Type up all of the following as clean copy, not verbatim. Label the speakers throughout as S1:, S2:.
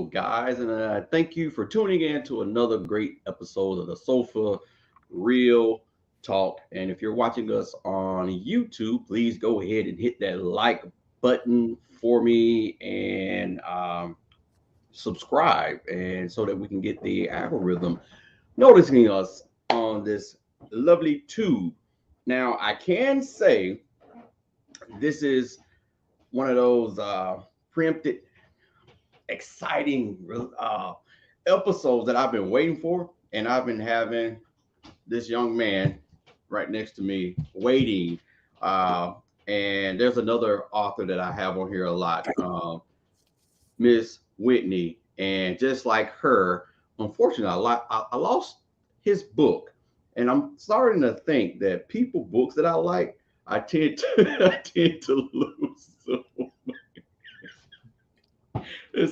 S1: guys, and thank you for tuning in to another great episode of the Sofa Real Talk. And if you're watching us on YouTube, please go ahead and hit that like button for me and subscribe, and so that we can get the algorithm noticing us on this lovely tube. Now, I can say this is one of those preempted exciting episodes that I've been waiting for, and I've been having this young man right next to me waiting. Uh, and there's another author that I have on here a lot, Miss Whitney, and just like her, unfortunately, I lost his book, and I'm starting to think that people books that I like, I tend to I tend to lose.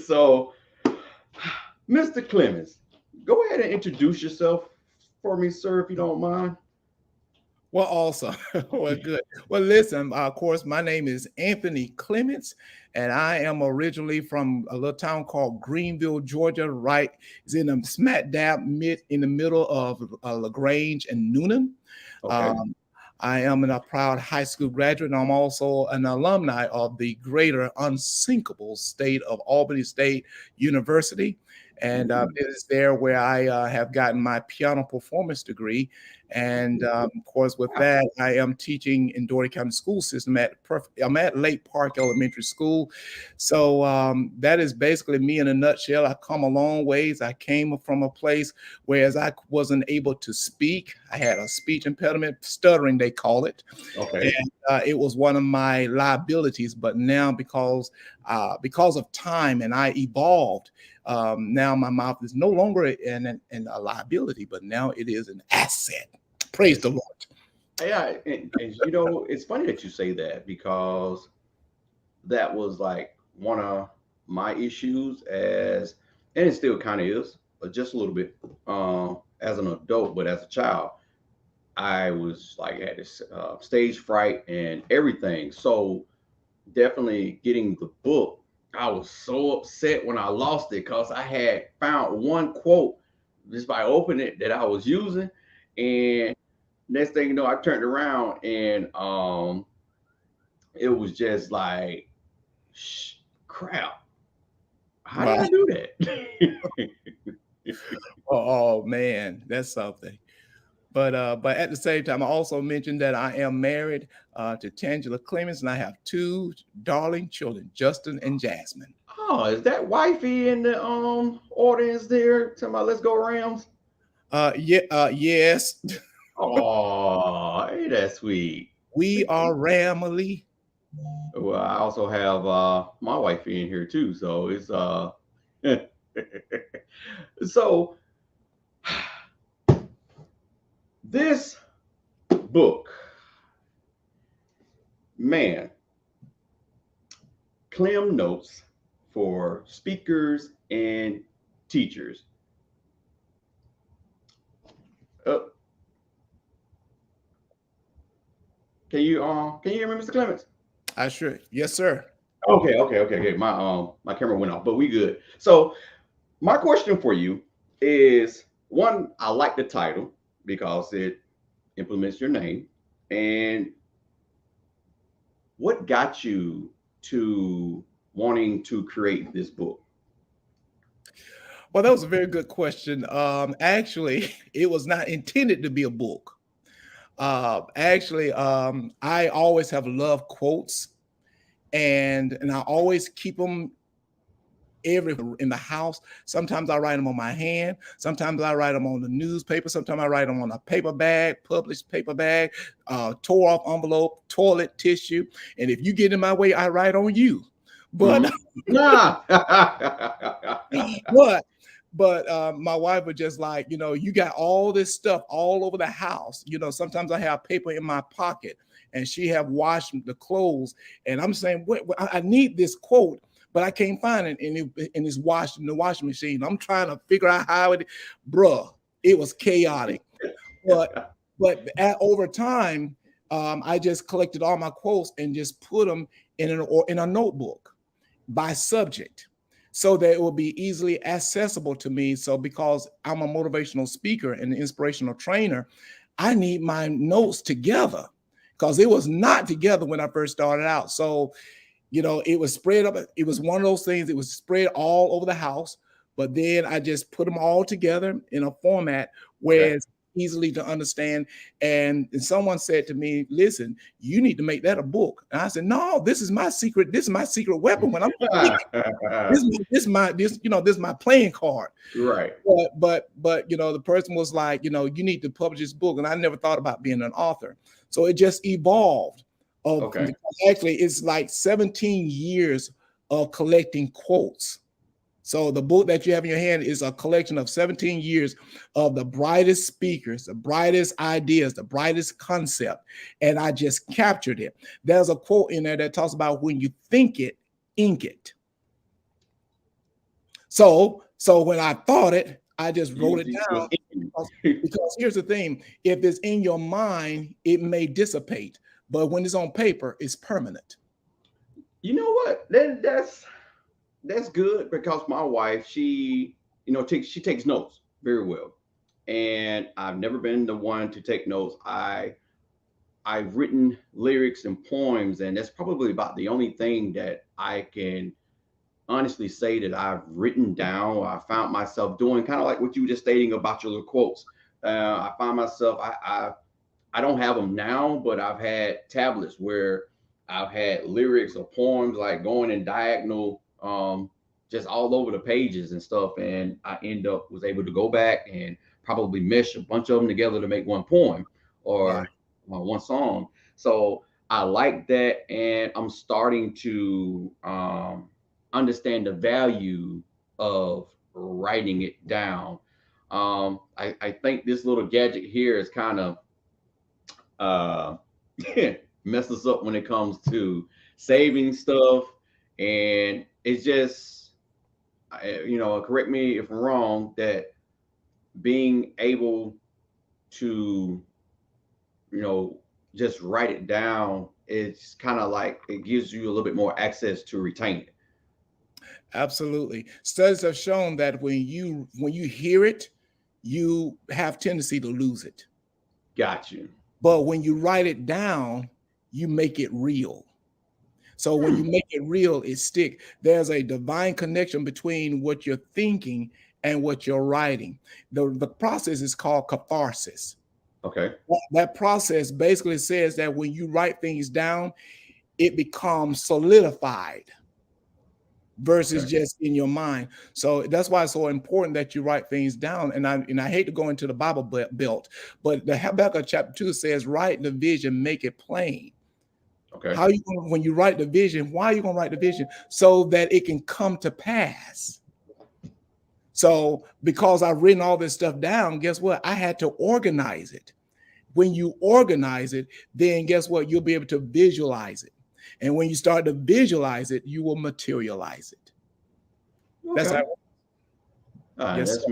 S1: So, Mr. Clements, go ahead and introduce yourself for me, sir, if you don't mind.
S2: Well, awesome. Well, good. Well, listen, of course, my name is Anthony Clements, and I am originally from a little town called Greenville, Georgia, right? It's in the smack dab mid in the middle of LaGrange and Noonan.
S1: Okay.
S2: I am a proud high school graduate, and I'm also an alumni of the greater unsinkable state of Albany State University. And it is there where I have gotten my piano performance degree. And of course, with that, I am teaching in Dougherty County School System I'm at Lake Park Elementary School. So that is basically me in a nutshell. I come a long ways. I came from a place whereas I wasn't able to speak. I had a speech impediment, stuttering, they call it.
S1: Okay.
S2: And it was one of my liabilities. But now because of time and I evolved, now my mouth is no longer a liability, but now it is an asset. Praise the Lord.
S1: Yeah, and you know, it's funny that you say that, because that was like one of my issues, and it still kind of is, but just a little bit, as an adult. But as a child, I was like had this stage fright and everything. So definitely getting the book, I was so upset when I lost it, because I had found one quote just by opening it that I was using, and next thing you know, I turned around and it was just like, crap. How did I do that?
S2: Oh man, that's something. But at the same time, I also mentioned that I am married to Tangela Clements, and I have two darling children, Justin and Jasmine.
S1: Oh, is that wifey in the audience there? Talking about let's go Rams.
S2: Yes,
S1: Oh, ain't that sweet?
S2: we are Ramily.
S1: Well, I also have my wifey in here too, so it's so this book, man, ClemNotes for speakers and teachers. Uh, can you hear me, Mr. Clements?
S2: I sure, yes, sir.
S1: Okay. My camera went off, but we good. So my question for you is, one, I like the title because it implements your name. And what got you to wanting to create this book?
S2: Well, that was a very good question. Actually, it was not intended to be a book. I always have loved quotes, and I always keep them everywhere in the house. Sometimes I write them on my hand. Sometimes I write them on the newspaper. Sometimes I write them on a paper bag, published paper bag, tore off envelope, toilet tissue. And if you get in my way, I write on you. But but my wife was just like, you got all this stuff all over the house. Sometimes I have paper in my pocket, and she have washed the clothes, and I'm saying, I need this quote, but I can't find it, and it's washed in the washing machine. I'm trying to figure out how it was chaotic. But over time, I just collected all my quotes and just put them in a notebook by subject. so that it will be easily accessible to me. So because I'm a motivational speaker and an inspirational trainer, I need my notes together because it was not together when I first started out. So, it was spread up. It was one of those things. It was spread all over the house, but then I just put them all together in a format
S1: Okay.
S2: where it's easily to understand. And someone said to me, "Listen, you need to make that a book." And I said, "No, this is my secret. This is my secret weapon when I'm speaking. This is my playing card."
S1: Right.
S2: But the person was like, you need to publish this book, and I never thought about being an author. So it just evolved.
S1: Okay.
S2: Actually, it's like 17 years of collecting quotes. So the book that you have in your hand is a collection of 17 years of the brightest speakers, the brightest ideas, the brightest concept, and I just captured it. There's a quote in there that talks about when you think it, ink it. So when I thought it, I just wrote it down because here's the thing: if it's in your mind, it may dissipate, but when it's on paper, it's permanent.
S1: You know what? That's good because my wife, she takes notes very well, and I've never been the one to take notes. I've written lyrics and poems, and that's probably about the only thing that I can honestly say that I've written down. Or I found myself doing kind of like what you were just stating about your little quotes. I find myself I don't have them now, but I've had tablets where I've had lyrics or poems like going in diagonal, just all over the pages and stuff, and I was able to go back and probably mesh a bunch of them together to make one poem
S2: Yeah,
S1: or one song. So I like that, and I'm starting to understand the value of writing it down. I think this little gadget here is kind of uh, mess us up when it comes to saving stuff. And it's just, correct me if I'm wrong, that being able to, you know, just write it down, it's kind of like it gives you a little bit more access to retain it.
S2: absolutely. Studies have shown that when you hear it, you have tendency to lose it.
S1: Got you.
S2: But when you write it down, you make it real. So when you
S1: Hmm.
S2: make it real, it stick. There's a divine connection between what you're thinking and what you're writing. The process is called catharsis.
S1: Okay.
S2: That process basically says that when you write things down, it becomes solidified versus
S1: Okay.
S2: just in your mind. So that's why it's so important that you write things down. And I hate to go into the Bible belt, but the Habakkuk chapter 2 says, "Write the vision, make it plain."
S1: Okay.
S2: How you gonna, when you write the vision, why are you gonna write the vision? So that it can come to pass. So because I've written all this stuff down, guess what? I had to organize it. When you organize it, then guess what? You'll be able to visualize it. And when you start to visualize it, you will materialize it. That's how.
S1: Okay. All right.
S2: Yes.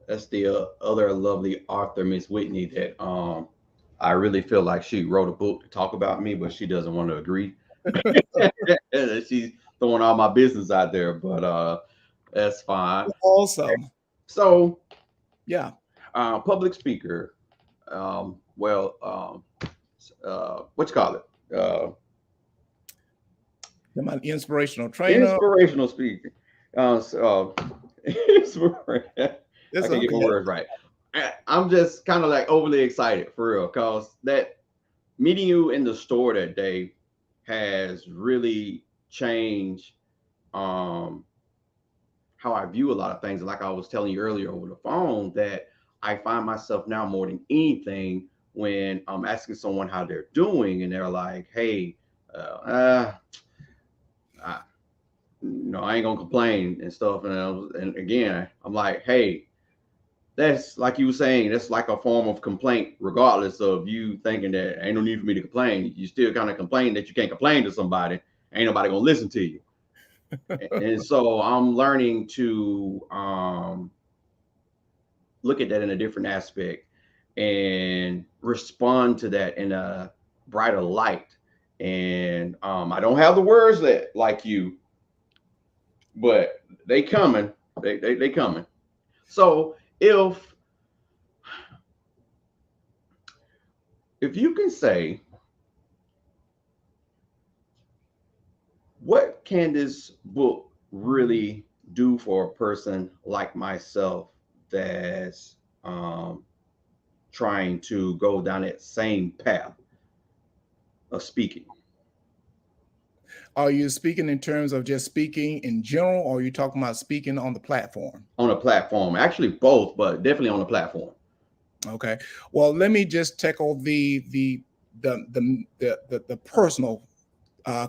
S1: That's the other lovely author, Miss Whitney, that I really feel like she wrote a book to talk about me, but she doesn't want to agree. And she's throwing all my business out there, but that's fine.
S2: Awesome.
S1: So,
S2: Yeah.
S1: public speaker, well, what you call it?
S2: I'm an inspirational trainer.
S1: Inspirational speaker. I
S2: It's
S1: can't get my
S2: okay.
S1: words right. I'm just kind of like overly excited for real, cause that meeting you in the store that day has really changed um how I view a lot of things. Like I was telling you earlier over the phone, that I find myself now more than anything when I'm asking someone how they're doing, and they're like, "Hey, I, I ain't gonna complain and stuff." And again, I'm like, "Hey, that's like you were saying, that's like a form of complaint, regardless of you thinking that ain't no need for me to complain. You still kind of complain that you can't complain to somebody. Ain't nobody gonna listen to you." And so I'm learning to look at that in a different aspect and respond to that in a brighter light. And I don't have the words that like you, but they coming. They coming. So if you can say, what can this book really do for a person like myself that's trying to go down that same path of speaking?
S2: Are you speaking in terms of just speaking in general, or are you talking about speaking on the platform?
S1: On a platform, actually both, but definitely on the platform.
S2: Okay. Well, let me just tackle the personal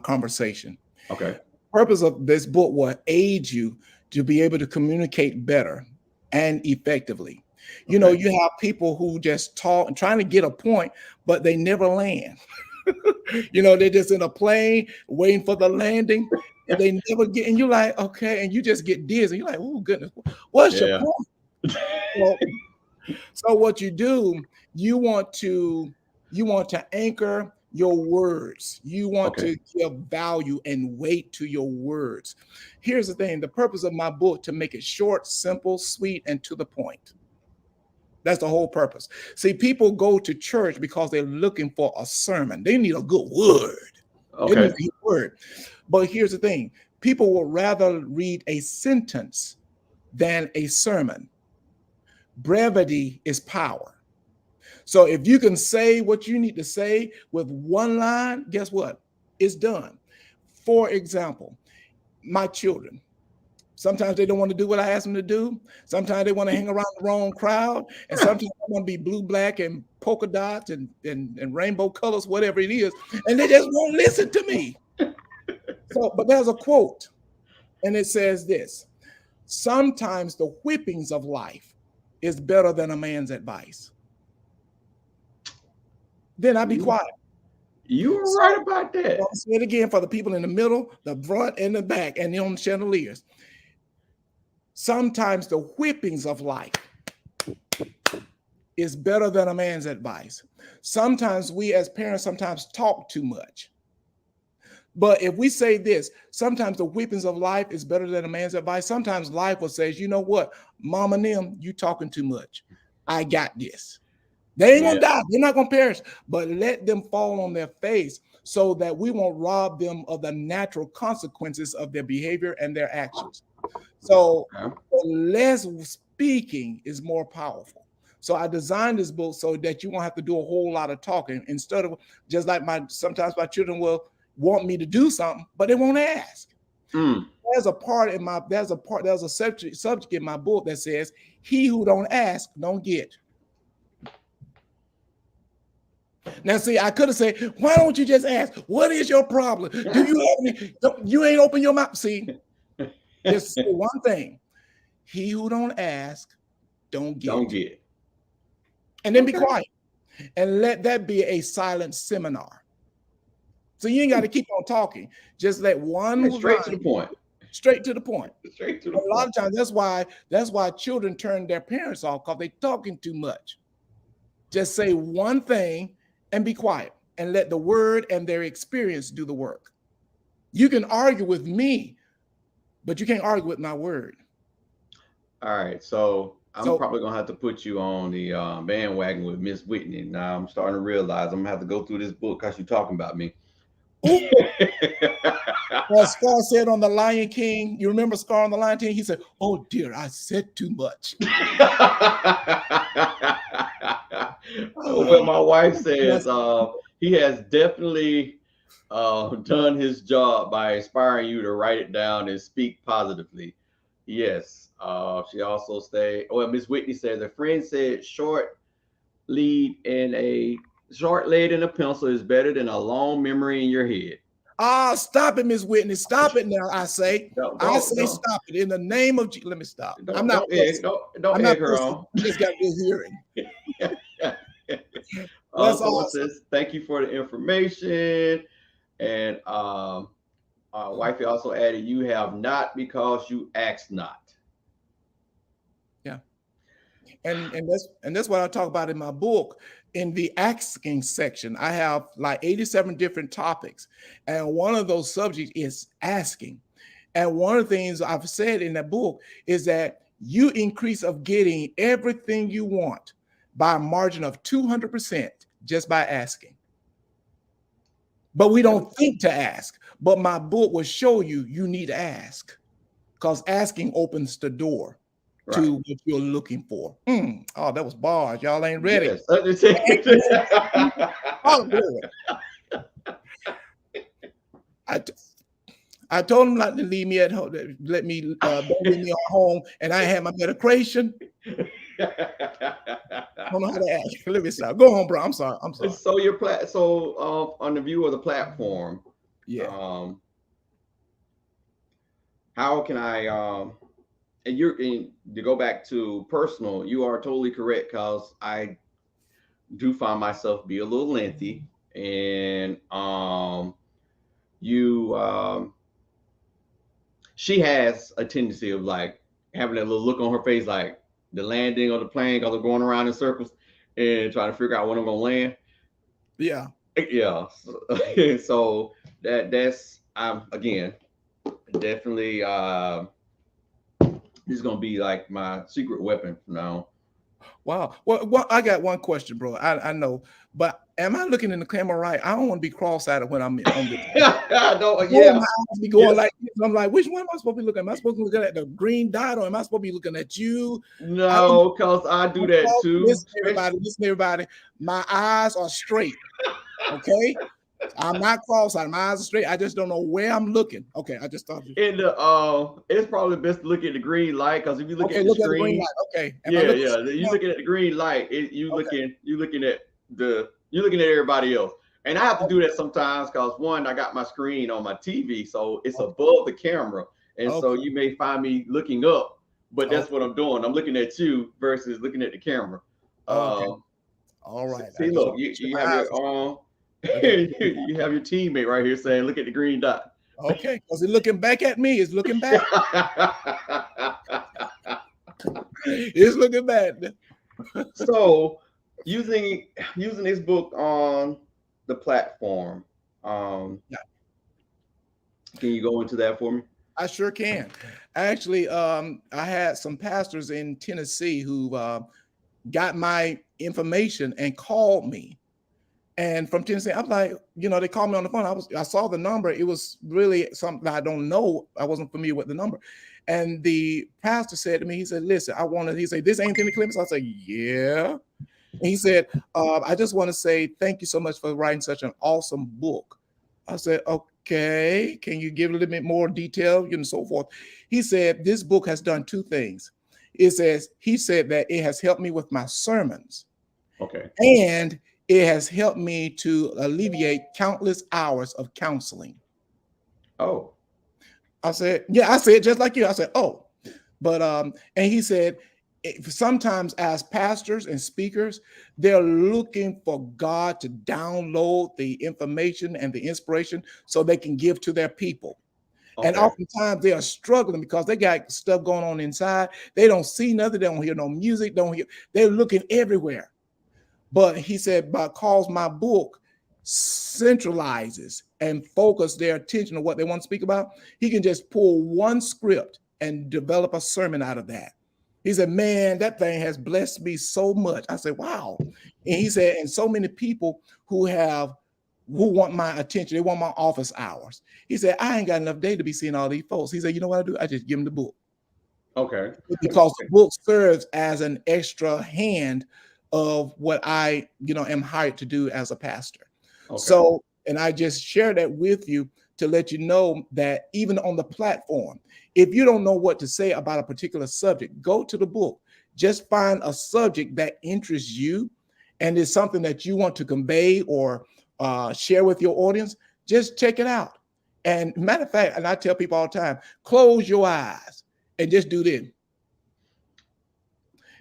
S2: conversation.
S1: Okay.
S2: Purpose of this book will aid you to be able to communicate better and effectively. You know,
S1: Okay.
S2: you have people who just talk and trying to get a point, but they never land. You know, they're just in a plane waiting for the landing, and they never get. And you're like, okay, and you just get dizzy. You're like, oh goodness, what's your
S1: Yeah.
S2: point? Well, so what you do, you want to anchor your words. You want
S1: Okay.
S2: to give value and weight to your words. Here's the thing: the purpose of my book to make it short, simple, sweet, and to the point. That's the whole purpose. See, people go to church because they're looking for a sermon. They need a good word. They need
S1: Okay.
S2: a good word. But here's the thing: people will rather read a sentence than a sermon. Brevity is power. So if you can say what you need to say with one line, guess what? It's done. For example, my children, sometimes they don't want to do what I ask them to do. Sometimes they want to hang around the wrong crowd. And sometimes they want to be blue, black, and polka dots and rainbow colors, whatever it is. And they just won't listen to me. So, but there's a quote, and it says this: sometimes the whippings of life is better than a man's advice. Then I be
S1: You
S2: quiet.
S1: you are
S2: So
S1: right about that.
S2: I'll say it again for the people in the middle, the front, and the back, and on the chandeliers. Sometimes the whippings of life is better than a man's advice. Sometimes we as parents sometimes talk too much. But if we say this, sometimes the whippings of life is better than a man's advice. Sometimes life will say, you know what, mom and them, you talking too much. I got this. They ain't
S1: Yeah.
S2: gonna die, they're not gonna perish, but let them fall on their face so that we won't rob them of the natural consequences of their behavior and their actions. So
S1: Okay.
S2: less speaking is more powerful. So I designed this book so that you won't have to do a whole lot of talking. Instead of just like sometimes my children will want me to do something, but they won't ask.
S1: Mm.
S2: There's a subject in my book that says, he who don't ask, don't get. Now, see, I could have said, why don't you just ask? What is your problem? Do you have any? You ain't open your mouth. See, just say one thing: he who don't ask, don't
S1: Don't
S2: get.
S1: get.
S2: And then be
S1: Okay.
S2: quiet and let that be a silent seminar. So you ain't got to keep on talking. Just let one
S1: Yeah, straight to the
S2: line
S1: point.
S2: straight to the point.
S1: Straight to the
S2: A lot
S1: point.
S2: of times that's why children turn their parents off because they're talking too much. Just say one thing and be quiet and let the word and their experience do the work. You can argue with me, but you can't argue with my word.
S1: All right. So I'm
S2: So
S1: probably gonna have to put you on the bandwagon with Miss Whitney. Now I'm starting to realize I'm gonna have to go through this book because you're talking about me.
S2: ooh, as Scar said on the Lion King, you remember Scar on the Lion King? He said, "Oh dear, I said too much."
S1: Well, my wife says
S2: Yes.
S1: he has definitely done his job by inspiring you to write it down and speak positively. Yes. She also said, well, Miss Whitney says a friend said short lead in a pencil is better than a long memory in your head.
S2: Ah, stop it, Miss Whitney. Stop it now. I say,
S1: Don't don't don't
S2: stop it in the name of Jesus. Let me stop. I'm
S1: don't
S2: not
S1: don't egg
S2: pussy.
S1: don't
S2: I'm not
S1: egg her
S2: pussy.
S1: on.
S2: I just got good hearing. That's
S1: Someone
S2: awesome.
S1: says thank you for the information, and wifey also added, "You have not because you asked not."
S2: Yeah. And that's what I talk about in my book. In the asking section, I have like 87 different topics, and one of those subjects is asking. And one of the things I've said in that book is that you increase of getting everything you want by a margin of 200% just by asking. But we don't think to ask. But my book will show you you need to ask, because asking opens the door
S1: Right.
S2: to what you're looking for. Oh, that was bars. Y'all ain't ready.
S1: Yes.
S2: Oh, glory. I, I told him not to leave me at home. Let me don't leave me at home, and I had my medication. I don't know how to act. Let me stop. Go on, bro. I'm sorry. I'm sorry.
S1: So on the view of the platform,
S2: Yeah.
S1: um, how can I and to go back to personal, you are totally correct, because I do find myself be a little lengthy, and you she has a tendency of like having that little look on her face, like the landing of the plane, because I'm going around in circles and trying to figure out when I'm gonna land.
S2: Yeah.
S1: Yeah. So that's again definitely this is gonna be like my secret weapon from now.
S2: Wow. Well, I got one question, bro. I know, but am I looking in the camera right? I don't want to be cross-eyed when I'm on this.
S1: No,
S2: Oh, my
S1: yeah,
S2: eyes be
S1: yeah.
S2: going like this. I'm like, which one am I supposed to be looking at? Am I supposed to be looking at the green dot, or am I supposed to be looking at you? I don't
S1: No, because I do that too.
S2: listen, everybody. Listen, everybody. My eyes are straight. Okay. I'm not cross-eyed. My eyes are straight. I just don't know where I'm looking. Okay. I just thought.
S1: In the it's probably best to look at the green light, because if you look
S2: Okay.
S1: at the
S2: Look at the green
S1: screen,
S2: light. Okay. Am I
S1: yeah,
S2: looking
S1: yeah,
S2: straight
S1: you
S2: now?
S1: looking at the green light,
S2: Okay.
S1: you're looking at everybody else. And I have to do
S2: Okay.
S1: that sometimes, because one, I got my screen on my TV, so it's
S2: Okay.
S1: above the camera, and so
S2: Okay.
S1: you may find me looking up, but that's what
S2: Okay.
S1: I'm doing. I'm looking at you versus looking at the camera.
S2: Okay.
S1: Uh,
S2: All right. I
S1: See,
S2: just
S1: look,
S2: want to make sure
S1: you
S2: my
S1: have
S2: eyes
S1: your
S2: are straight. Okay.
S1: you have your teammate right here saying, "Look at the green dot."
S2: Okay. Because it's looking back at me. It's looking back. It's looking back.
S1: So, using this book on the platform, um,
S2: Yeah,
S1: can you go into that for me?
S2: I sure can. Actually, I had some pastors in Tennessee who got my information and called me. And from Tennessee, I'm like, they called me on the phone. I saw the number. It was really something I don't know. I wasn't familiar with the number. And the pastor said to me, he said, listen, he said, this Anthony Clements? I said, yeah. And he said, I just want to say thank you so much for writing such an awesome book. I said, okay, can you give a little bit more detail, and so forth? He said, this book has done two things. He said that it has helped me with my sermons,
S1: Okay.
S2: and it has helped me to alleviate countless hours of counseling.
S1: Oh,
S2: I said, yeah, I said just like you. I said, oh, but and he said, sometimes as pastors and speakers, they're looking for God to download the information and the inspiration so they can give to their people. And
S1: okay.
S2: oftentimes they are struggling because they got stuff going on inside. They don't see nothing. They don't hear no music. They're looking everywhere. But he said, because my book centralizes and focus their attention on what they want to speak about, he can just pull one script and develop a sermon out of that. He said, man, that thing has blessed me so much. I said, wow. And he said, and so many people who want my attention, they want my office hours. He said, I ain't got enough day to be seeing all these folks. He said, you know what I do? I just give them the book,
S1: Okay.
S2: because the book serves as an extra hand of what I, am hired to do as a pastor.
S1: Okay.
S2: So, and I just share that with you to let you know that even on the platform, if you don't know what to say about a particular subject, go to the book. Just find a subject that interests you and is something that you want to convey or share with your audience. Just check it out. And matter of fact, and I tell people all the time, close your eyes and just do this.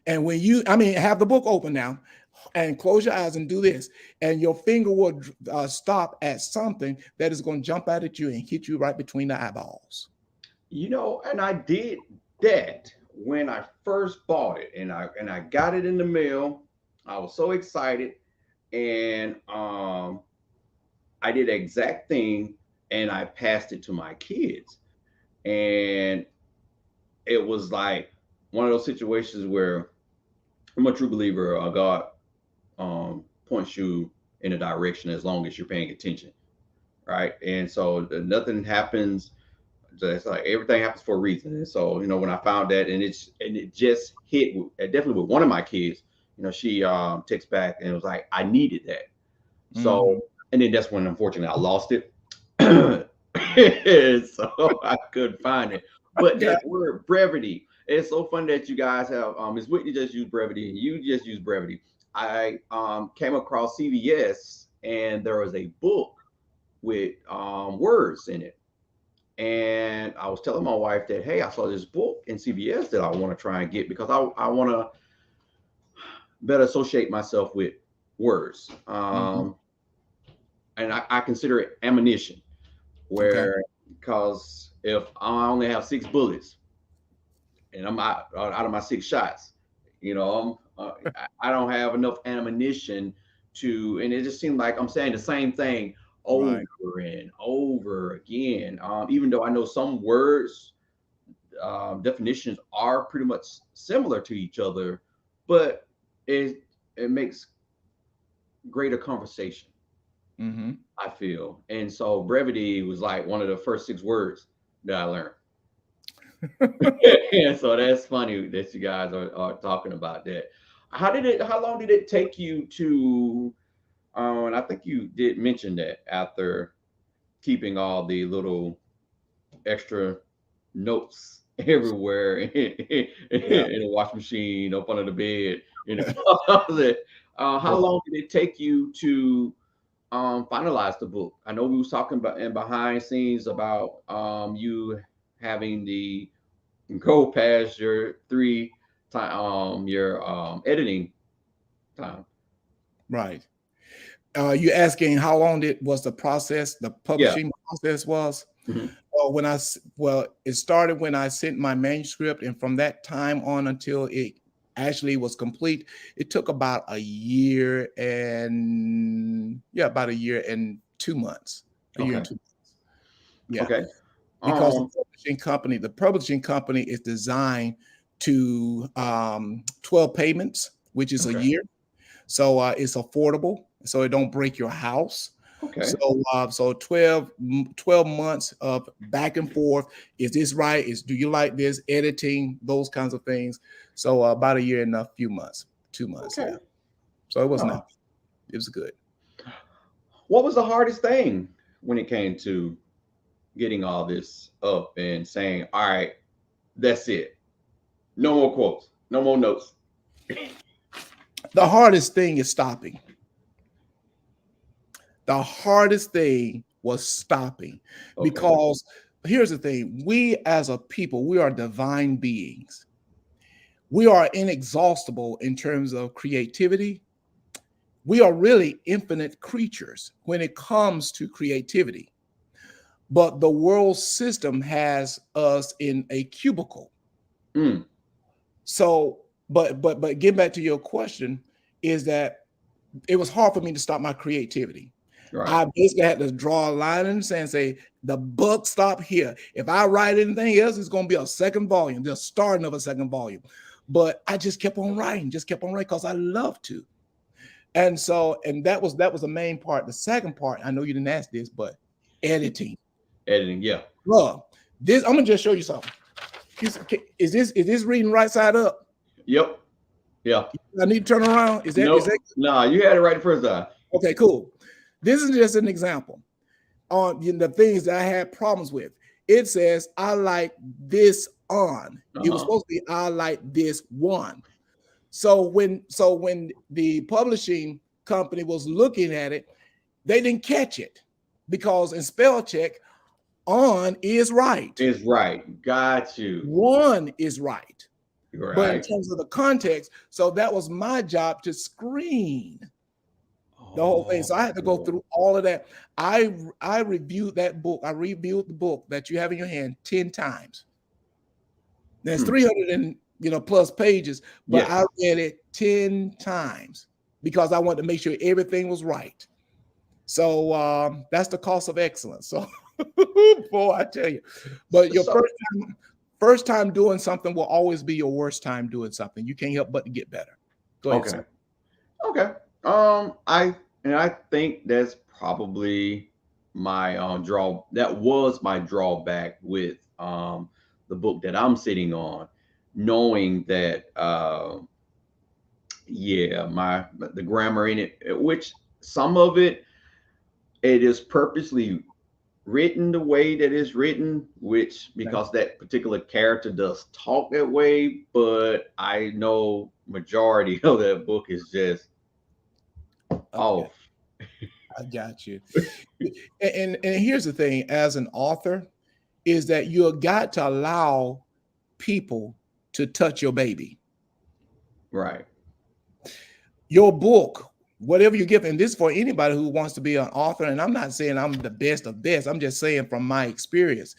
S2: And have the book open now and close your eyes and do this. And your finger will stop at something that is going to jump out at you and hit you right between the eyeballs.
S1: And I did that when I first bought it, and I got it in the mail. I was so excited, and I did the exact thing, and I passed it to my kids. And it was like one of those situations where I'm a true believer. God points you in a direction as long as you're paying attention, right? And so nothing happens. It's like everything happens for a reason. And so when I found that, and it just hit definitely with one of my kids. She texts back and it was like, I needed that. So,
S2: Mhm.
S1: and then that's when unfortunately I lost it. So I couldn't find it. But
S2: Okay.
S1: that word brevity, it's so fun that you guys have Ms. Whitney just used brevity and you just used brevity. I came across CVS and there was a book with words in it. And I was telling my wife that, hey, I saw this book in CVS that I want to try and get because I want to better associate myself with words.
S2: Mhm.
S1: And I consider it ammunition,
S2: Okay.
S1: where because if I only have 6 bullets and I'm out of my 6 shots, I don't have enough ammunition to, and it just seemed like I'm saying the same thing over
S2: Right.
S1: and over again. Even though I know some words definitions are pretty much similar to each other, but it makes greater conversation,
S2: Mhm.
S1: I feel. And so brevity was like one of the first 6 words that I learned. And so that's funny that you guys are talking about that. How long did it take you to and I think you did mention that after keeping all the little extra notes everywhere
S2: Yeah.
S1: in a washing machine, up under the bed, in the closet. How long did it take you to finalize the book? I know we was talking about in behind scenes about you having the go past your 3 time your editing time.
S2: Right. You asking how long was the process, the
S1: Yeah.
S2: publishing process was?
S1: Mhm.
S2: Well, it started when I sent my manuscript, and from that time on until it actually was complete, it took about a year and yeah, about a year and 2 months. A year and
S1: Okay.
S2: 2 months. Yeah,
S1: Okay.
S2: because
S1: Um.
S2: the publishing company is designed to 12 payments, which is a
S1: Okay.
S2: year. So it's affordable, so it don't break your house.
S1: Okay.
S2: So 12 months of back and forth. Is this right? Do you like this? Editing, those kinds of things. So about a year and a few months, 2 months.
S1: Okay.
S2: Yeah. So it was
S1: Huh.
S2: not. It was good.
S1: What was the hardest thing when it came to getting all this up and saying, "All right, that's it. No more quotes. No more notes."
S2: The hardest thing is stopping. The hardest thing was stopping
S1: Okay.
S2: because here's the thing: we as a people, we are divine beings. We are inexhaustible in terms of creativity. We are really infinite creatures when it comes to creativity. But the world system has us in a cubicle.
S1: Mm,
S2: So, but getting back to your question, is that it was hard for me to stop my creativity.
S1: right.
S2: I basically had to draw a line in the sand and say, the book stop here. If I write anything else, it's going to be a second volume, the starting of a second volume. But I just kept on writing because I love to. And so, and that was the main part. The second part, I know you didn't ask this, but editing.
S1: Editing. Yeah.
S2: Look, this I'm gonna just show you something. Is this reading right side up?
S1: Yep. Yeah.
S2: I need to turn around. Is that
S1: Nope. Nah, you had it right the first time.
S2: okay? Cool. This is just an example on the things that I had problems with. It says I like this on. It was
S1: Uh-huh.
S2: supposed to be I like this one. So when the publishing company was looking at it, they didn't catch it because in spell check, on is right.
S1: It's right. Got you.
S2: One is right. But in
S1: Right.
S2: terms of the context, so that was my job to screen the whole thing.
S1: Oh.
S2: So I had to go through all of that. I reviewed that book. I reviewed the book that you have in your hand 10 times. There's
S1: Hmm.
S2: 300 and plus pages, but I
S1: Yes.
S2: read it 10 times because I wanted to make sure everything was right. So that's the cost of excellence. So Boy, I tell you. But your
S1: So
S2: first time doing something will always be your worst time doing something. You can't help but to get better. Go ahead,
S1: okay,
S2: sir.
S1: okay. I think that's probably my draw. That was my drawback with the book that I'm sitting on, knowing that yeah, the grammar in it, which some of it is purposely written the way that it's written, which
S2: Okay.
S1: because that particular character does talk that way, but I know majority of that book is just
S2: Okay.
S1: off.
S2: I got you. And here's the thing, as an author, is that you got to allow people to touch your baby.
S1: Right.
S2: Your book, whatever you give, and this is for anybody who wants to be an author, and I'm not saying I'm the best of best, I'm just saying from my experience,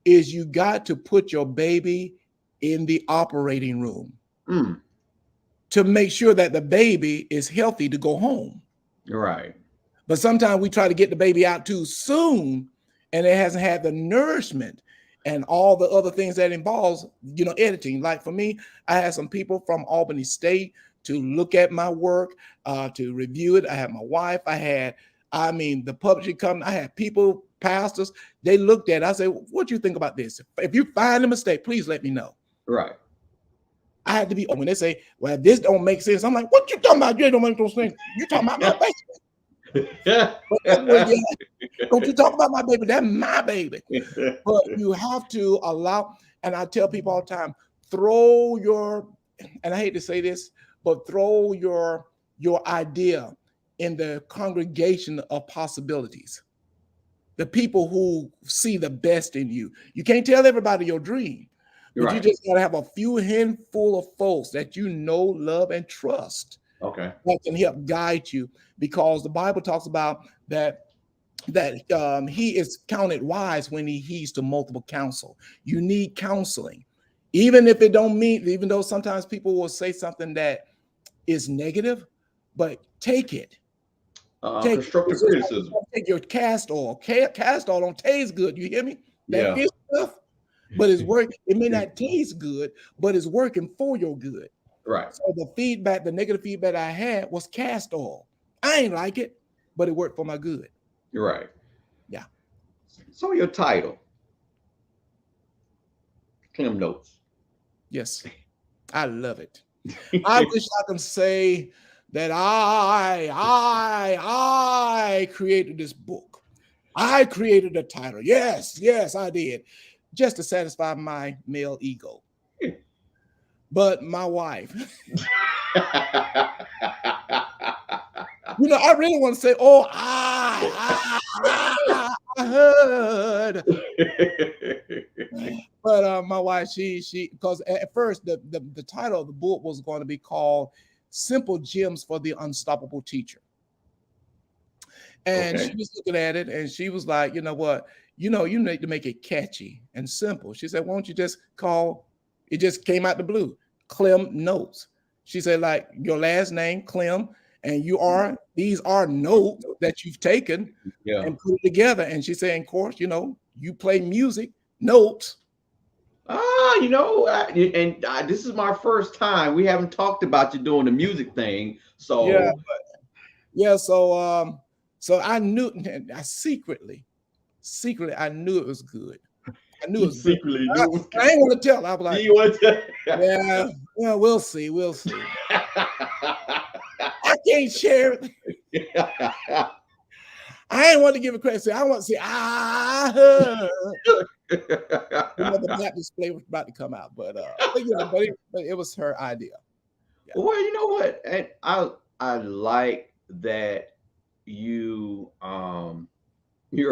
S2: is you got to put your baby in the operating room
S1: Mm,
S2: to make sure that the baby is healthy to go home.
S1: right.
S2: But sometimes we try to get the baby out too soon, and it hasn't had the nourishment and all the other things that involves, editing. Like for me, I had some people from Albany State to look at my work, to review it. I had my wife. The publishing company. I had people, pastors. They looked at it. I said, "What do you think about this? If you find a mistake, please let me know."
S1: Right.
S2: I had to be. When they say, "Well, this don't make sense," I'm like, "What you talking about? You don't make those things. You talking about my baby?" But that's where you don't you talk about my baby. That's my baby. But you have to allow, and I tell people all the time, throw your, and I hate to say this, but throw your idea in the congregation of possibilities. The people who see the best in you. You can't tell everybody your dream, but you
S1: Right.
S2: just gotta have a few handful of folks that you know, love, and trust
S1: Okay.
S2: that can help guide you, because the Bible talks about that he is counted wise when he heeds to multiple counsel. You need counseling, even if it don't mean, even though sometimes people will say something that is negative, but take it. Take it.
S1: Constructive
S2: It's just like you
S1: criticism.
S2: gotta take your cast oil. Cast oil don't taste good. You hear me? That
S1: Yeah.
S2: fish stuff, but it's working. It may not taste good, but it's working for your good.
S1: Right.
S2: So the feedback, the negative feedback I had was cast oil. I ain't like it, but it worked for my good.
S1: You're right.
S2: Yeah.
S1: So your title, ClemNotes.
S2: Yes. I love it. I wish I could say that I created this book. I created the title. Yes, yes, I did. Just to satisfy my male ego. But my wife, I really want to say, oh, I heard. But my wife, she, because at first the title of the book was going to be called "Simple Gems for the Unstoppable Teacher," and she
S1: Okay.
S2: was looking at it and she was like, "You know what? You need to make it catchy and simple." She said, "Why don't you just call?" It just came out the blue, ClemNotes. She said, like your last name, Clem, and these are notes that you've taken
S1: Yeah.
S2: and put it together. And she said, of course, you play music, notes.
S1: This is my first time. We haven't talked about you doing the music thing.
S2: Yeah,
S1: So,
S2: yeah. So I knew, I secretly, I knew it was good. I knew it
S1: you
S2: was good.
S1: secretly
S2: I,
S1: knew it was
S2: I ain't want to tell. I was like,
S1: you want to.
S2: yeah, we'll see, we'll see. I can't share it. I ain't want to give it credit. I want to say, I heard. The Baptist display was about to come out, but it was her idea. Yeah.
S1: Well, you know what? And I like that you're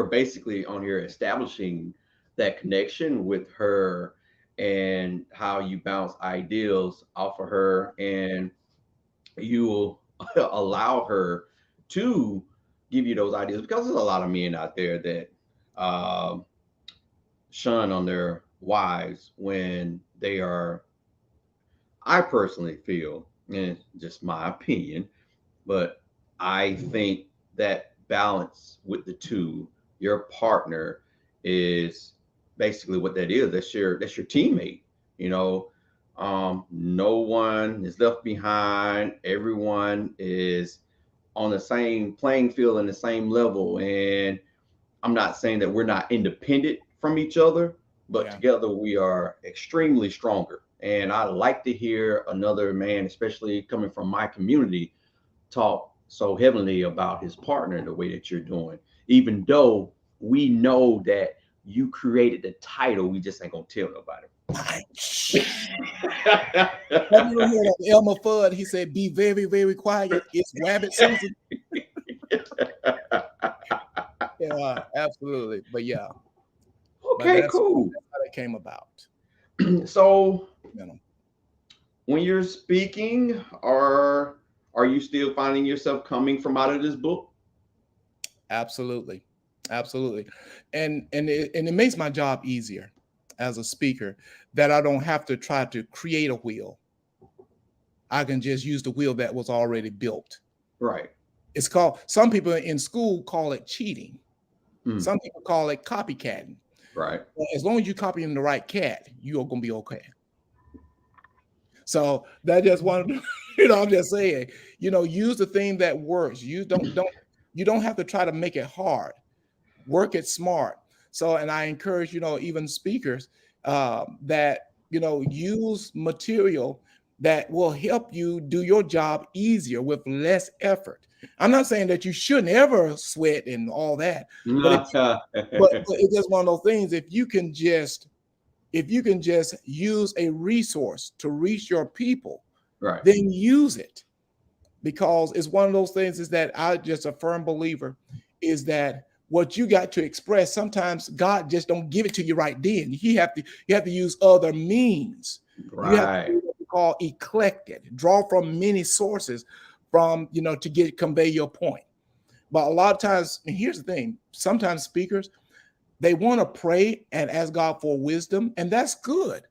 S1: basically on here establishing that connection with her and how you bounce ideals off of her and you will allow her to give you those ideas because there's a lot of men out there that um, shun on their wives when they are. I personally feel, and it's just my opinion, but I think that balance with the two, your partner, is basically what that is. That's your teammate. You know, no one is left behind. Everyone is on the same playing field and the same level. And I'm not saying that we're not independent from each other, but
S2: Yeah.
S1: together we are extremely stronger. And I like to hear another man, especially coming from my community, talk so heavily about his partner the way that you're doing, even though we know that you created the title, we just ain't gonna tell nobody.
S2: Have you ever heard of Elmer Fudd? He said, "Be very, very quiet. It's Rabbit Susan." Yeah, absolutely. But yeah, but
S1: Okay, cool.
S2: that's how it came about.
S1: So
S2: You know,
S1: when you're speaking, are you still finding yourself coming from out of this book?
S2: absolutely, absolutely, and it makes my job easier as a speaker that I don't have to try to create a wheel. I can just use the wheel that was already built.
S1: Right.
S2: It's called, some people in school call it cheating.
S1: Mm,
S2: Some people call it copycatting.
S1: right.
S2: Well, as long as you're copying the right cat, you're gonna be okay. So that just one, I'm just saying, use the thing that works. You don't have to try to make it hard. Work it smart. So, and I encourage, even speakers that, use material that will help you do your job easier with less effort. I'm not saying that you shouldn't ever sweat and all that, but but it's just one of those things. If you can just use a resource to reach your people,
S1: Right.
S2: then use it, because it's one of those things is that I just a firm believer is that what you got to express, sometimes God just don't give it to you right then. You have to use other means. You have to
S1: Right.
S2: do what we call eclectic, draw from many sources from, to convey your point. But a lot of times, and here's the thing, sometimes speakers, they want to pray and ask God for wisdom, and that's good.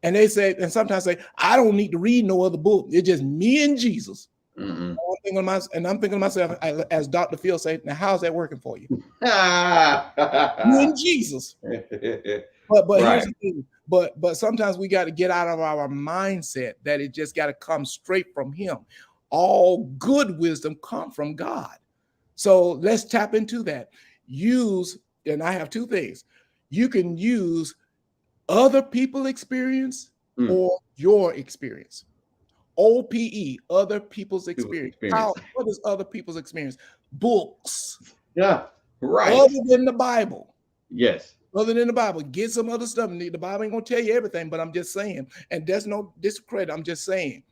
S2: And they say, and sometimes say, I don't need to read no other book. It's just me and Jesus.
S1: Mm-mm.
S2: I'm thinking to myself, as Dr. Phil said, now how's that working for you? Me
S1: Right.
S2: and Jesus. But here's the thing. But sometimes we got to get out of our mindset that it just got to come straight from Him. All good wisdom come from God. So let's tap into that. Use, and I have two things. You can use other people experience
S1: Mm.
S2: or your experience. OPE, other people's
S1: People's
S2: experience.
S1: experience.
S2: What is other people's experience? Books,
S1: Yeah. Right.
S2: other than the Bible.
S1: Yes.
S2: Other than the Bible, get some other stuff. The Bible ain't gonna tell you everything, but I'm just saying, and there's no discredit. I'm just saying,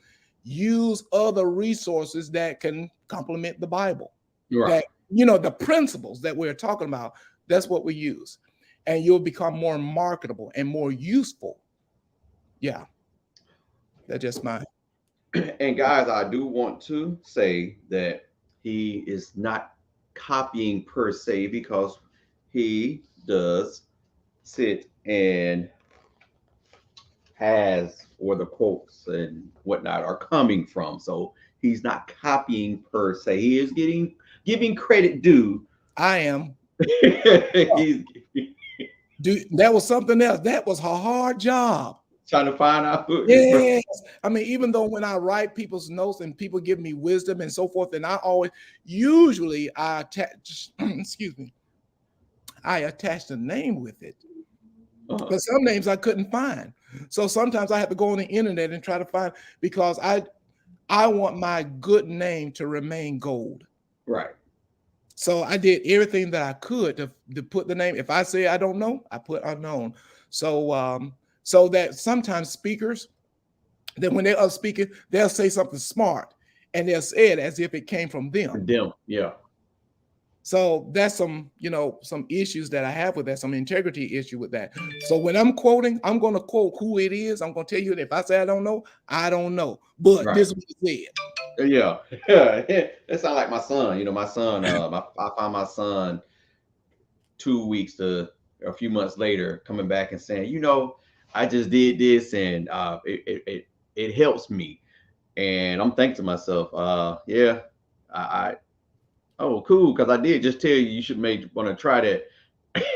S2: use other resources that can complement the Bible.
S1: Right.
S2: That the principles that we're talking about. That's what we use, and you'll become more marketable and more useful. Yeah, that's just my.
S1: And guys, I do want to say that he is not copying per se, because he does sit and has where the quotes and whatnot are coming from. So he's not copying per se. He is giving credit due.
S2: I am.
S1: He's
S2: That was something else. That was a hard job.
S1: trying to find out who.
S2: Yes. I mean, even though when I write people's notes and people give me wisdom and so forth, and usually I attach, excuse me, I attach the name with it. But some names I couldn't find. So sometimes I have to go on the internet and try to find, because I want my good name to remain gold.
S1: Right.
S2: So I did everything that I could to put the name. If I say I don't know, I put unknown. So that sometimes speakers, that when they are speaking, they'll say something smart and they'll say it as if it came from them.
S1: Yeah.
S2: So that's some issues that I have with that, some integrity issue with that. So when I'm quoting, I'm going to quote who it is. I'm going to tell you that if I say I don't know, but this is what he
S1: said. Yeah. It sounds like my son. My son, I found my son 2 weeks to a few months later coming back and saying, I just did this, and it helps me. And I'm thinking to myself, oh, cool, because I did just tell you should want to try that.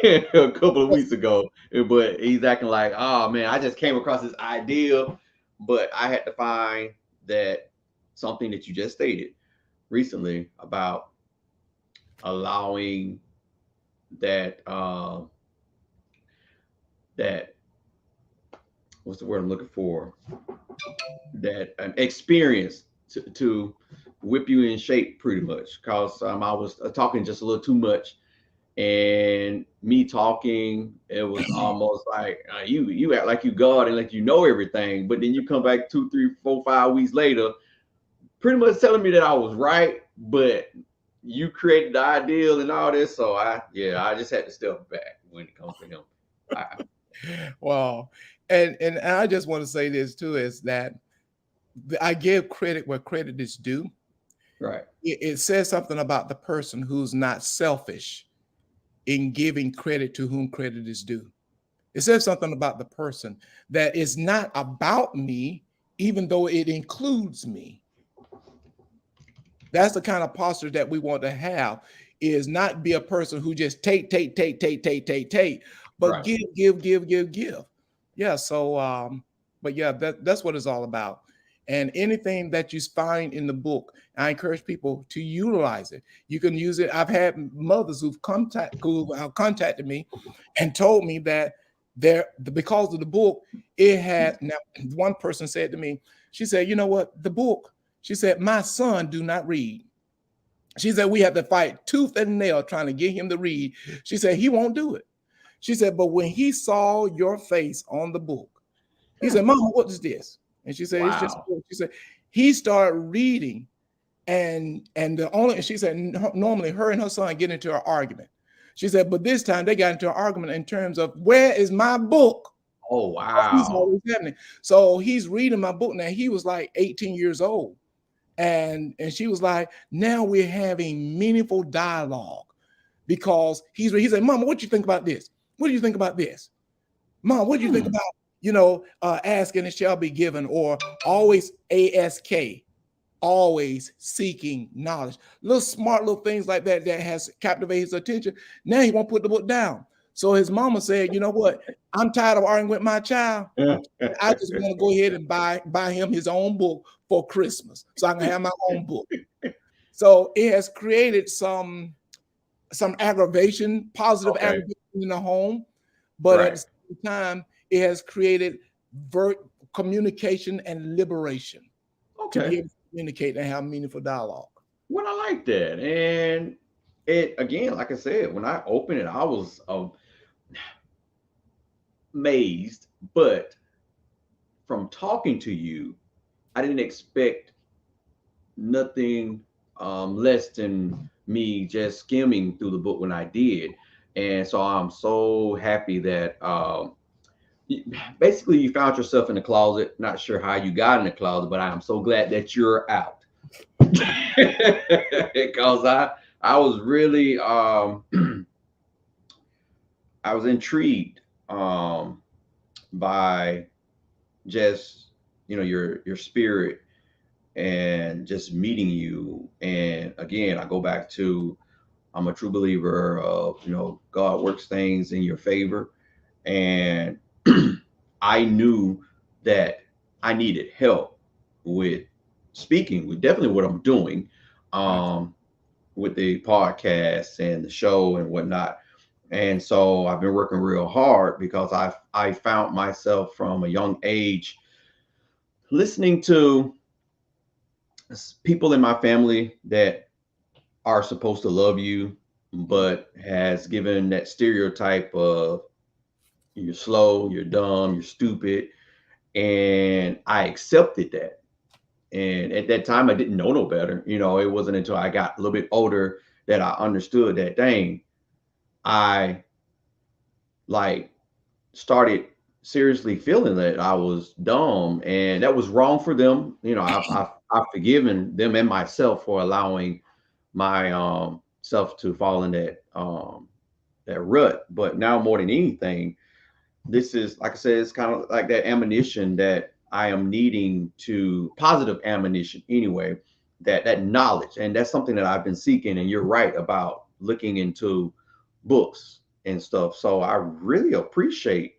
S1: a couple of weeks ago, but he's acting like, oh man, I just came across this idea, but I had to find that something that you just stated recently about allowing that that what's the word I'm looking for? That an experience to whip you in shape pretty much. Cause I was talking just a little too much, and me talking, it was almost like you act like you God and like you know everything, but then you come back 2, 3, 4, 5 weeks later, pretty much telling me that I was right, but you created the ideal and all this. So I just had to step back when it comes to him. I,
S2: Wow. And I just want to say this too, is that I give credit where credit is due.
S1: right,
S2: It says something about the person who's not selfish in giving credit to whom credit is due. It says something about the person that is not about me, even though it includes me. That's the kind of posture that we want to have, is not be a person who just take, but
S1: right.
S2: give. Yeah. So, but yeah, that's what it's all about. And anything that you find in the book, I encourage people to utilize it. You can use it. I've had mothers who contacted me and told me that because of the book, it had. Now, one person said to me, she said, "You know what? The book." She said, "My son do not read." She said, "We have to fight tooth and nail trying to get him to read." She said, "He won't do it." She said, "But when he saw your face on the book, he said, 'Mama, what is this?' And she said, 'It's just a
S1: Wow.
S2: book.'" She said, "He started reading, and the only," she said, "normally her and her son get into an argument." She said, "But this time they got into an argument in terms of, where is my book?"
S1: Oh
S2: He's
S1: wow.
S2: always happening. So he's reading my book now. He was like 18 years old. And she was like, "Now we're having meaningful dialogue, because he said, 'Mama, what do you think about this? What do you think about this? Mom, what do you think
S1: Hmm.
S2: about, ask and it shall be given, or always ask, always seeking knowledge.'" Little smart little things like that that has captivated his attention. Now he won't put the book down. So his mama said, "You know what? I'm tired of arguing with my child. I just want to go ahead and buy him his own book for Christmas, so I can have my own book." So it has created some aggravation, positive
S1: Okay.
S2: aggravation in the home, but at the
S1: Right.
S2: same time, it has created ver- communication and liberation to be
S1: Okay.
S2: able to communicate and have meaningful dialogue.
S1: Well, I like that. And it again, like I said, when I opened it, I was amazed. But from talking to you, I didn't expect nothing less than me just skimming through the book when I did. And so I'm so happy that basically you found yourself in the closet. Not sure how you got in the closet, but I am so glad that you're out. Because I was really I was intrigued by just your spirit and just meeting you. And again, I go back to, I'm a true believer of, God works things in your favor. And I knew that I needed help with speaking, with definitely what I'm doing,
S2: Right.
S1: um, with the podcast and the show and whatnot. And so I've been working real hard because I found myself from a young age listening to people in my family that are supposed to love you, but has given that stereotype of you're slow, you're dumb, you're stupid. And I accepted that. And at that time, I didn't know no better. It wasn't until I got a little bit older that I understood that, dang, I like started seriously feeling that I was dumb and that was wrong for them. I've forgiven them and myself for allowing my self to fall in that rut. But now more than anything, this is, like I said, it's kind of like that ammunition that I am needing, to positive ammunition anyway, that knowledge. And that's something that I've been seeking. And you're right about looking into books. and stuff. So I really appreciate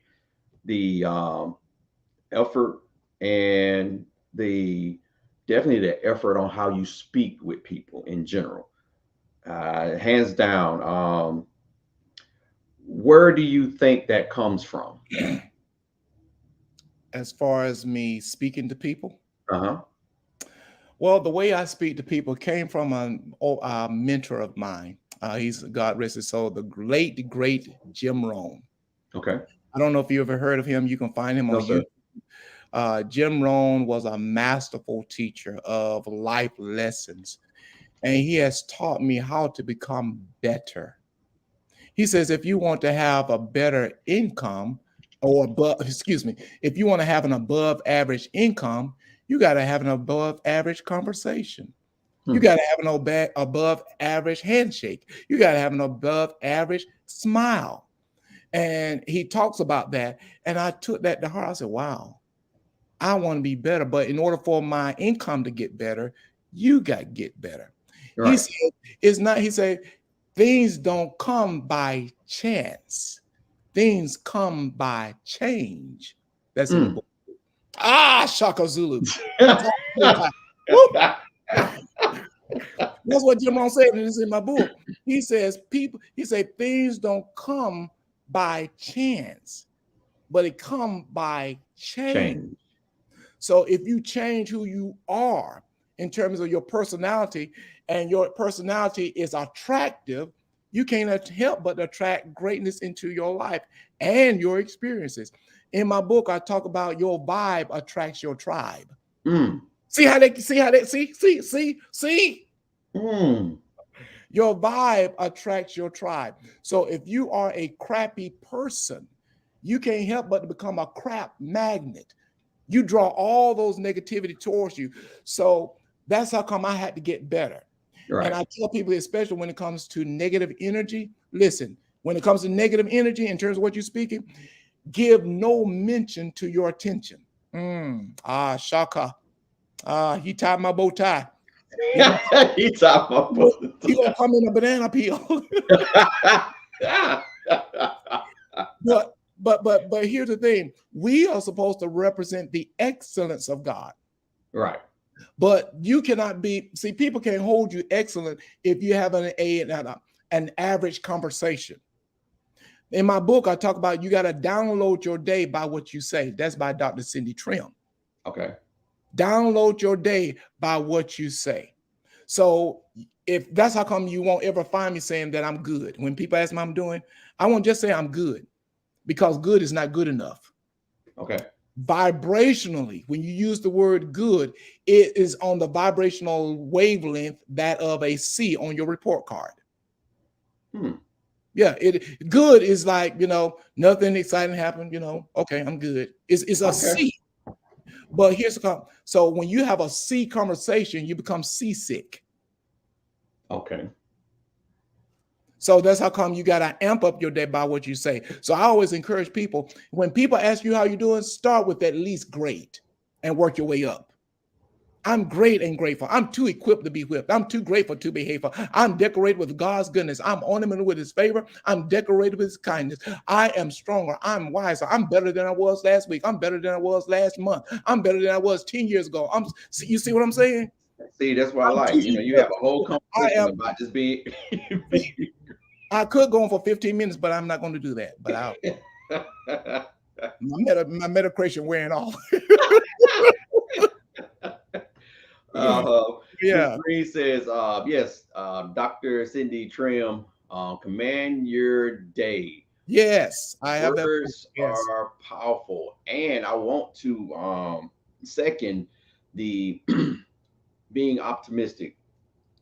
S1: the effort and the definitely the effort on how you speak with people in general. Hands down. Where do you think that comes from?
S2: As far as me speaking to people,
S1: Uh-huh.
S2: well, the way I speak to people came from a mentor of mine. He's God rest his soul, the late great Jim Rohn.
S1: Okay.
S2: I don't know if you ever heard of him. You can find him
S1: No,
S2: on
S1: sir.
S2: YouTube. Jim Rohn was a masterful teacher of life lessons, and he has taught me how to become better. He says if you want to have a better income, or above, excuse me, if you want to have an above average income, you got to have an above average conversation. You
S1: Hmm.
S2: got to have an above average handshake. You got to have an above average smile. And he talks about that. And I took that to heart. I said, wow, I want to be better. But in order for my income to get better, you got to get better. He
S1: Right.
S2: said, it's not, he said, things don't come by chance. Things come by change. That's in the
S1: Mm.
S2: book. Ah, Shaka Zulu. Woo! That's what Jim Rohn said, and it's in my book. He says he said things don't come by chance, but it come by change.
S1: Change.
S2: So if you change who you are in terms of your personality, and your personality is attractive, you can't help but attract greatness into your life and your experiences. In my book, I talk about your vibe attracts your tribe.
S1: Mm.
S2: See.
S1: Mm.
S2: Your vibe attracts your tribe. So if you are a crappy person, you can't help but to become a crap magnet. You draw all those negativity towards you. So that's how come I had to get better. And
S1: Right.
S2: I tell people, especially when it comes to negative energy, listen, when it comes to negative energy in terms of what you're speaking, give no mention to your attention. Shaka. He tied my bow tie. He gonna,
S1: He talking
S2: he gonna
S1: about
S2: come in a banana peel. But here's the thing: we are supposed to represent the excellence of God.
S1: right.
S2: But you cannot be. See, people can't hold you excellent if you have an average conversation. In my book, I talk about you got to download your day by what you say. That's by Dr. Cindy Trim.
S1: Okay.
S2: Download your day by what you say. So if that's how come you won't ever find me saying that I'm good. When people ask me how I'm doing, I won't just say I'm good, because good is not good enough.
S1: Okay.
S2: Vibrationally, when you use the word good, it is on the vibrational wavelength that of a C on your report card.
S1: Hmm.
S2: Yeah, it good is like, nothing exciting happened, okay, I'm good. It's a
S1: Okay.
S2: C. But here's the come. So when you have a C conversation, you become seasick.
S1: Okay.
S2: So that's how come you got to amp up your day by what you say. So I always encourage people, when people ask you how you're doing, start with at least great and work your way up. I'm great and grateful. I'm too equipped to be whipped. I'm too grateful to be hateful. I'm decorated with God's goodness. I'm ornamented with his favor. I'm decorated with his kindness. I am stronger. I'm wiser. I'm better than I was last week. I'm better than I was last month. I'm better than I was 10 years ago. You see what I'm saying?
S1: See, that's what I
S2: I'm
S1: like.
S2: too
S1: You have
S2: equipped.
S1: a whole
S2: I
S1: conversation
S2: am.
S1: about just being.
S2: I could go on for 15 minutes, but I'm not going to do that. But my medication wearing off.
S1: Miss
S2: Yeah.
S1: Green says, yes, Dr. Cindy Trim, command your day.
S2: Yes, I have that.
S1: Words
S2: Yes.
S1: are powerful. And I want to second the being optimistic.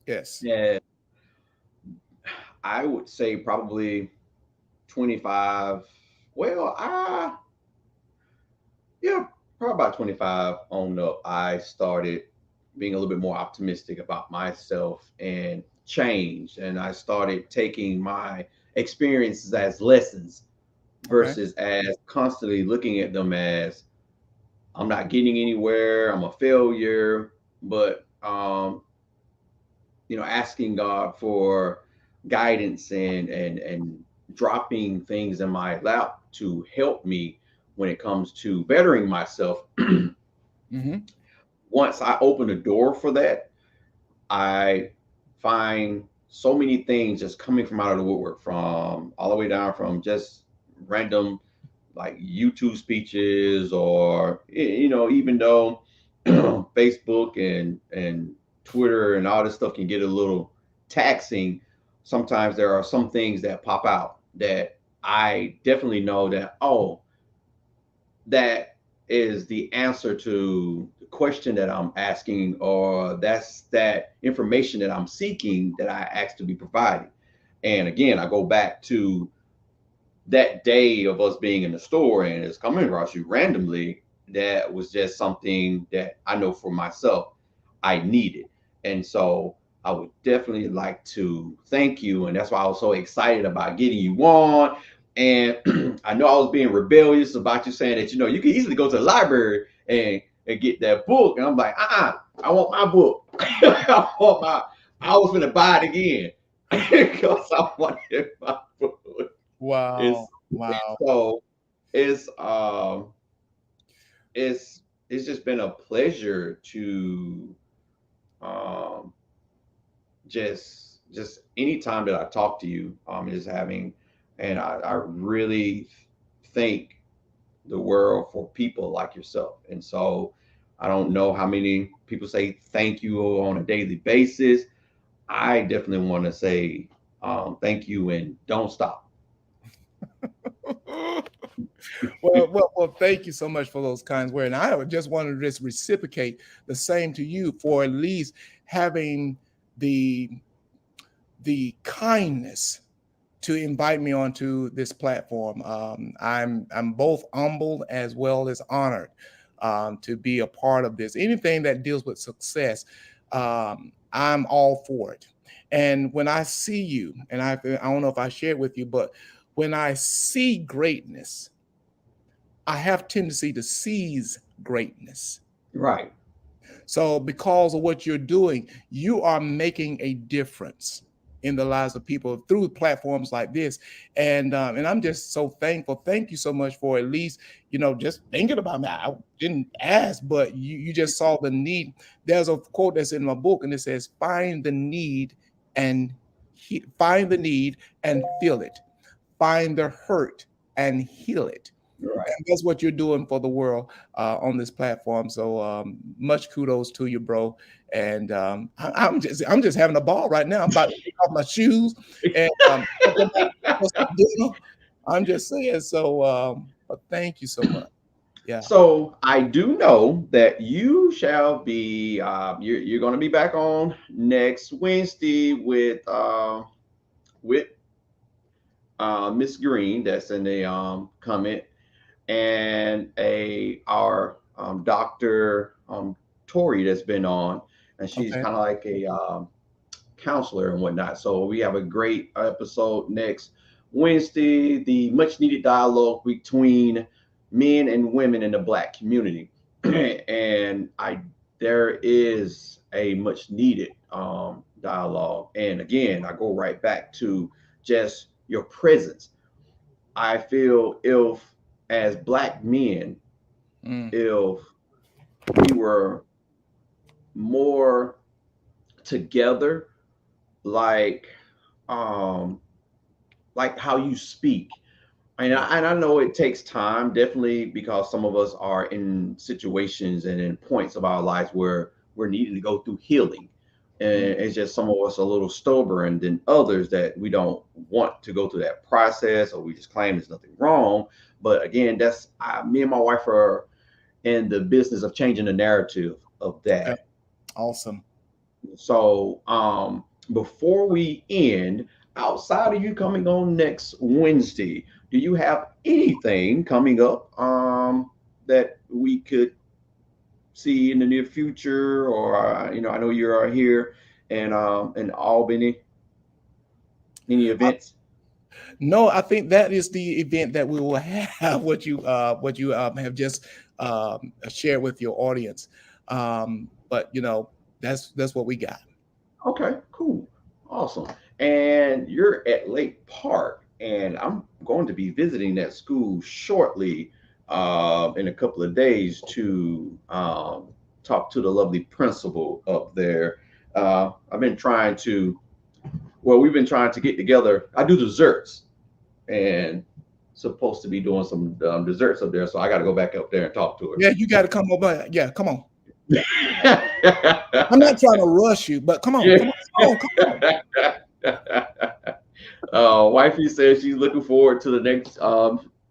S2: Yes.
S1: Yeah, I would say probably 25. Well, yeah, probably about 25 on up. I started being a little bit more optimistic about myself and change. And I started taking my experiences as lessons
S2: Okay.
S1: versus as constantly looking at them as I'm not getting anywhere, I'm a failure, but asking God for guidance and dropping things in my lap to help me when it comes to bettering myself.
S2: Hmm.
S1: Once I open the door for that, I find so many things just coming from out of the woodwork, from all the way down from just random like YouTube speeches, or even though Facebook and Twitter and all this stuff can get a little taxing, sometimes there are some things that pop out that I definitely know that, oh, that is the answer to the question that I'm asking, or that's that information that I'm seeking that I asked to be provided. And again, I go back to that day of us being in the store and it's coming across you randomly. That was just something that I know for myself I needed. And so I would definitely like to thank you. And that's why I was so excited about getting you on. And I know I was being rebellious about you saying that, you can easily go to the library and get that book. And I'm like, I want my book. I was going to buy it again because I wanted my book. It's
S2: Wow. Wow.
S1: so it's um it's just been a pleasure to um just any time that I talk to you, is having, and I really thank the world for people like yourself. And so I don't know how many people say thank you on a daily basis. I definitely want to say thank you and don't stop.
S2: Well, thank you so much for those kind words. And I would just want to just reciprocate the same to you for at least having the kindness to invite me onto this platform. I'm both humbled as well as honored to be a part of this. Anything that deals with success, I'm all for it. And when I see you, and I don't know if I shared with you, but when I see greatness, I have tendency to seize greatness.
S1: Right.
S2: So because of what you're doing, you are making a difference in the lives of people through platforms like this. And I'm just so thankful. Thank you so much for at least, just thinking about me. I didn't ask, but you just saw the need. There's a quote that's in my book, and it says, and find the need and feel it. Find the hurt and heal it.
S1: Right.
S2: And that's what you're doing for the world on this platform. So much kudos to you, bro. And I'm just having a ball right now. I'm about to take off my shoes and for some dinner. I'm just saying. So, but thank you so much. Yeah.
S1: So I do know that you shall be you're going to be back on next Wednesday with Miss Green. That's in the comment, and our Dr. Tori that's been on, and she's
S2: Okay.
S1: kind of like a counselor and whatnot. So we have a great episode next Wednesday, the much needed dialogue between men and women in the Black community. And there is a much needed dialogue. And again, I go right back to just your presence. I feel if, as Black men,
S2: Mm.
S1: if we were more together, like um how you speak.
S2: Yeah.
S1: And I know it takes time, definitely, because some of us are in situations and in points of our lives where we're needing to go through healing. And
S2: Mm.
S1: it's just some of us a little stubborn than others that we don't want to go through that process, or we just claim there's nothing wrong. But again, that's me and my wife are in the business of changing the narrative of
S2: Okay.
S1: that.
S2: Awesome.
S1: So before we end, outside of you coming on next Wednesday, do you have anything coming up that we could see in the near future? Or I know you are here in Albany. Any events?
S2: No, I think that is the event that we will have. What you have just shared with your audience. But that's what we got.
S1: Okay, cool, awesome. And you're at Lake Park. and I'm going to be visiting that school shortly, in a couple of days to talk to the lovely principal up there. I've been trying to, well, we've been trying to get together. I do desserts and supposed to be doing some desserts up there, so I got to go back up there and talk to
S2: Yeah, you got to come over. Yeah, come on.
S1: her.
S2: I'm not trying to rush you, but come on, come on, come on.
S1: Wifey says she's looking forward to the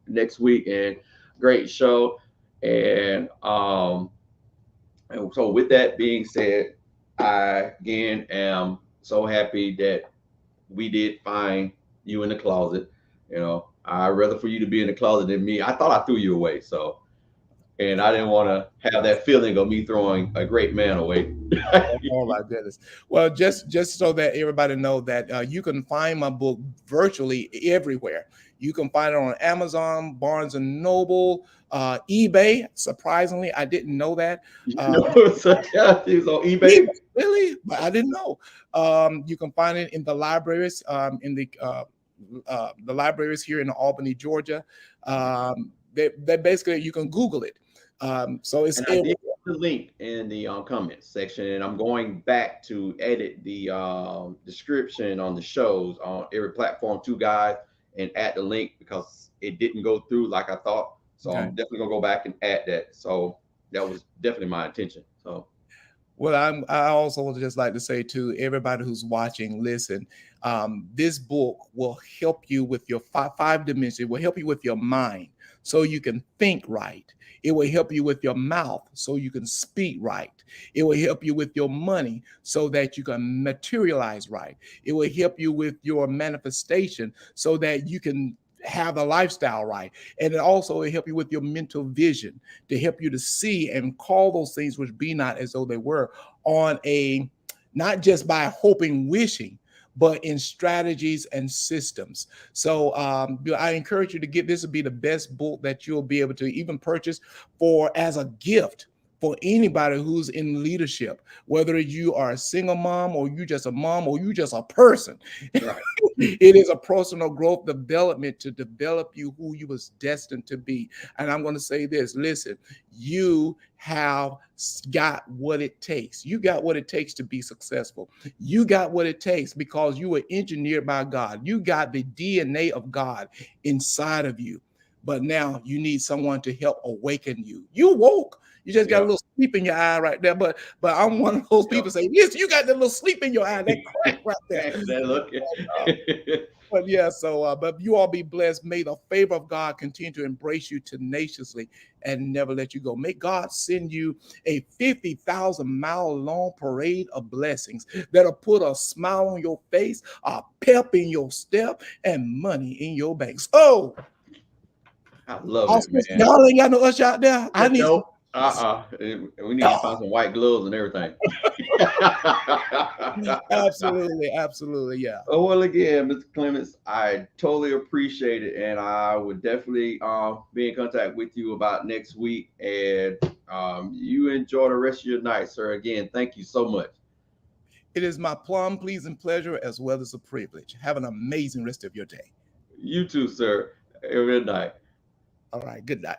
S1: next week, and great show. And so with that being said, I again am so happy that we did find you in the closet. You know, I'd rather for you to be in the closet than me. I thought I threw you away, so, and I didn't want to have that feeling of me throwing a great man away.
S2: Oh my goodness. Well, just so that everybody know that you can find my book virtually everywhere. You can find it on Amazon, Barnes and Noble, eBay. Surprisingly, I didn't know that.
S1: So, yeah, it's on eBay.
S2: Really? But I didn't know. You can find it in the libraries, in the libraries here in Albany, Georgia. They basically, you can Google it. So it's
S1: And I did put the link in the comments section, and I'm going back to edit the description on the shows on every platform too, guys, and add the link because it didn't go through like I thought. So
S2: okay.
S1: I'm definitely gonna go back and add that. So that was definitely my intention. So
S2: Well, I also would just like to say to everybody who's watching, listen, this book will help you with your five dimensions. It will help you with your mind so you can think right. It will help you with your mouth so you can speak right. It will help you with your money so that you can materialize right. It will help you with your manifestation so that you can have the lifestyle right. And it also will help you with your mental vision to help you to see and call those things which be not as though they were, on a, not just by hoping, wishing, but in strategies and systems. So I encourage you to get this. Will be the best book that you'll be able to even purchase for as a gift for anybody who's in leadership, whether you are a single mom or you just a mom or you just a person.
S1: right.
S2: It is a personal growth development to develop you who you was destined to be. And I'm going to say this, listen, you have got what it takes. You got what it takes to be successful. You got what it takes because you were engineered by God. You got the DNA of God inside of you. But now you need someone to help awaken you. You woke. You just got a little sleep in your eye right there. But I'm one of those people saying, yes, you got that little sleep in your eye, that crack right there. But yeah, so but you all be blessed. May the favor of God continue to embrace you tenaciously and never let you go. May God send you a 50,000-mile long parade of blessings that'll put a smile on your face, a pep in your step, and money in your banks. Oh,
S1: I love it, man.
S2: Y'all ain't got no usher out there. I need
S1: no. We need to find some white gloves and everything.
S2: Absolutely, yeah.
S1: Oh, well, again, Mr. Clements, I totally appreciate it, and I would definitely be in contact with you about next week. And you enjoy the rest of your night, sir. Again, thank you so much.
S2: It is my plum pleasing pleasure as well as a privilege. Have an amazing rest of your day.
S1: You too, sir. Have a good night.
S2: All right, good night.